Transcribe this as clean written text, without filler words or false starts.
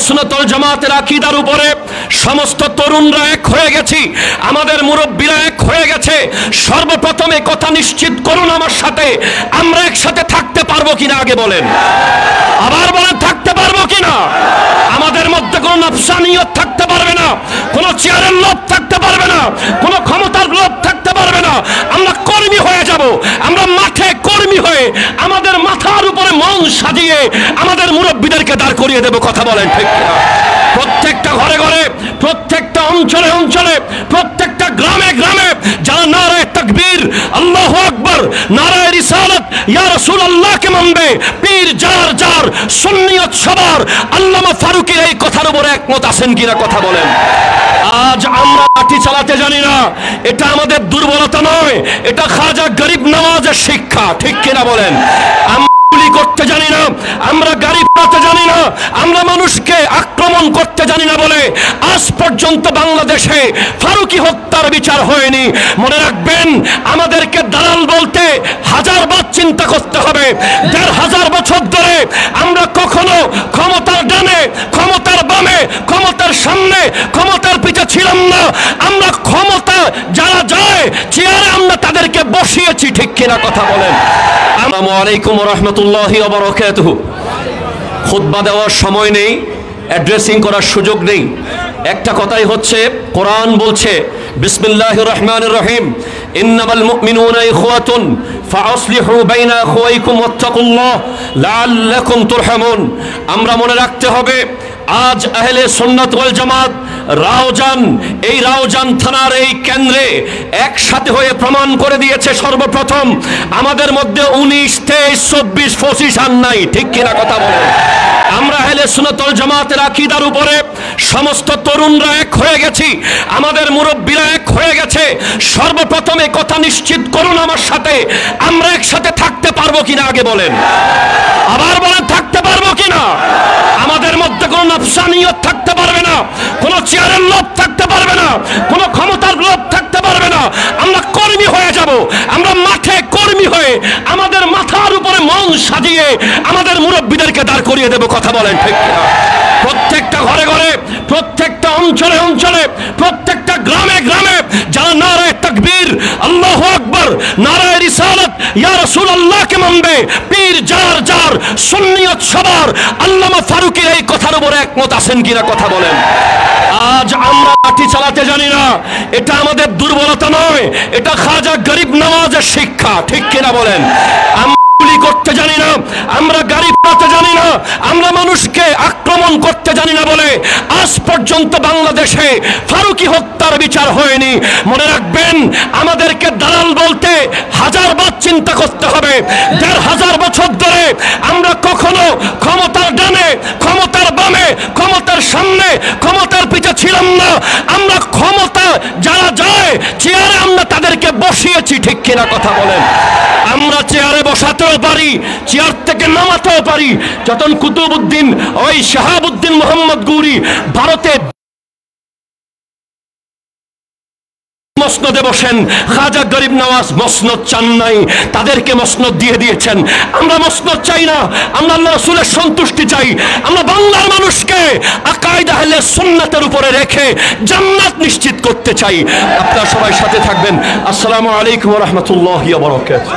সুন্নাত ওয়াল জামাতের আকীদার উপরে সমস্ত তরুণরা এক হয়ে গেছি, আমাদের মুরব্বীরা এক হয়ে গেছে। সর্বপ্রথম এই কথা নিশ্চিত করুন আমার সাথে, আমরা একসাথে থাকতে পারবো কিনা আগে বলেন, আবার বলেন থাকতে পারবো কিনা। আমাদের মধ্যে কোনো নফসানিয়ত থাকতে পারবে না, কোনো চেয়ারের লোভ থাকতে পারবে না, কোনো ক্ষমতার লোভ থাকতে পারবে না। আমরা কর্মী হয়ে যাব, আমরা মাঠে কর্মী হয়ে আমাদের মাথার উপরে মন সাজিয়ে আমাদের মুরব্বীদেরকে দাঁড় করিয়ে দেব। কথা বলেন ঠিক কিনা? প্রত্যেকটা ঘরে ঘরে, প্রত্যেকটা অঞ্চলে অঞ্চলে, প্রত্যেকটা গ্রামে গ্রামে যারা নারায়ে তাকবীর, আল্লাহু আকবার, নারায়ে রিসালাত, ইয়া রাসূলুল্লাহকে মানবে, পীর যার যার, সুন্নিয়ত সবার, আল্লামা ফারুকীর এই কথার উপরে একমত আছেন কিনা কথা বলেন। আজ আমরা লাঠি চালাতে জানি না, এটা আমাদের দুর্বলতা নয়, এটা খাজা গরিব নওয়াজের শিক্ষা, ঠিক কিনা বলেন। গুলি করতে জানি না, আমরা গাড়ি পালাতে জানি না, আমরা মানুষকে আক্রমণ করতে জানি না বলে আজ পর্যন্ত বাংলাদেশে ফারুকী হত্যার বিচার হয়নি। মনে রাখবেন, আমাদেরকে দালাল বলতে হাজারবার চিন্তা করতে হবে। ১৫০০ বছর ধরে আমরা কখনো ক্ষমতার ডানে, ক্ষমতার বামে, ক্ষমতার সামনে, ক্ষমতার পিছে ছিলাম না। আমরা ক্ষমতা যারা যায় চেয়ারে আমরা তাদেরকে বসিয়েছি, ঠিক কিনা কথা বলেন। আসসালামু আলাইকুম ওয়া রাহমাতুল্লাহি ওয়া বারাকাতুহু। খুতবা দেওয়ার সময় নেই, অ্যাড্রেসিং করার সুযোগ নেই। একটা কথাই হচ্ছে, কোরআন বলছে বিসমিল্লাহির রহমানির রহিম, ইন্নামাল মুমিনুনা ইখওয়াতুন ফাআসলিহু বাইনা আখওয়াইকুম ওয়াত্তাকুল্লাহ লাআল্লাকুম তুরহামুন। আমরা মনে রাখতে হবে, আজ আহলে সুন্নাত ওয়াল জামাত রাউজান, এই রাউজান থানার এই কেন্দ্রে একসাথে হয়ে প্রমাণ করে দিয়েছে সর্বপ্রথম আমাদের মধ্যে 19, 23, 24, 25 আর নাই, ঠিক কিনা কথা বলেন। আমরা আহলে সুন্নাত ওয়াল জামাতের আকীদার উপরে সমস্ত তরুণরা এক হয়ে গেছি, আমাদের মুরব্বীরা এক হয়ে গেছে। সর্বপ্রথম এই কথা নিশ্চিত করুন আমার সাথে, আমরা একসাথে থাকতে পারবো কিনা আগে বলেন, আবার বলেন থাকতে পারবো কিনা। আমাদের মধ্যে কোনো নফসানিয়ত থাকতে পারবে না, কোনো চেয়ারের লোভ থাকতে পারবে না, কোনো ক্ষমতার লোভ থাকতে পারবে না। আমরা কর্মী হয়ে যাব, আমরা মাঠে কর্মী হয়ে আমাদের মাথার উপরে মন সাজিয়ে আমাদের মুরব্বীদেরকে দাঁড় করিয়ে দেব। কথা বলেন ঠিক কিনা? প্রত্যেকটা ঘরে ঘরে, প্রত্যেকটা অঞ্চলে অঞ্চলে, প্রত্যেকটা গ্রামে গ্রামে যারা নারায়ে তাকবীর, আল্লাহু আকবার, নারায়ে রিসালাত, ইয়া রাসূলুল্লাহকে মানবে, পীর যার যার, সুন্নিয়ত সবার, আল্লামা ফারুকীর এই কথার উপরে একমত আছেন কিনা কথা বলেন। আজ আমরা লাঠি চালাতে জানি না, এটা আমাদের দুর্বলতা নয়, এটা খাজা গরিব নওয়াজের শিক্ষা, ঠিক কিনা বলেন। গুলি করতে জানি না, আমরা গাড়ি পালাতে জানি না, আমরা মানুষকে আক্রমণ করতে জানি না বলে আজ পর্যন্ত বাংলাদেশে ফারুকী হত্যার বিচার হয়নি। মনে রাখবেন, আমাদেরকে দালাল বলতে হাজারবার চিন্তা করতে হবে। ১৫০০ বছর ধরে আমরা কখনো ক্ষমতার ডানে, ক্ষমতার বামে, ক্ষমতার সামনে, ক্ষমতার পিছে ছিলাম না। আমরা ক্ষমতা যারা যায় চেয়ারে আমরা তাদেরকে বসিয়েছি, ঠিক কিনা কথা বলেন। আমরা চেয়ারে বসাতেও পারি, চেয়ার থেকে নামাতেও পারি। যখন কুতুবউদ্দিন, ওই শাহাবুদ্দিন মোহাম্মদ গৌরী ভারতে মসনদে বসেন, খাজা গরিব নওয়াজ মসনদ চান নাই, তাদেরকে মসনদ দিয়ে দিয়েছেন। আমরা মসনদ চাই না, আমরা আল্লাহ রাসূলের সন্তুষ্টি চাই। আমরা বাংলার মানুষকে আকায়েদ আহলে সুন্নাতের উপরে রেখে জান্নাত নিশ্চিত করতে চাই। আপনারা সবাই সাথে থাকবেন। আসসালামু আলাইকুম ওয়া রাহমাতুল্লাহি ওয়া বারাকাতুহু।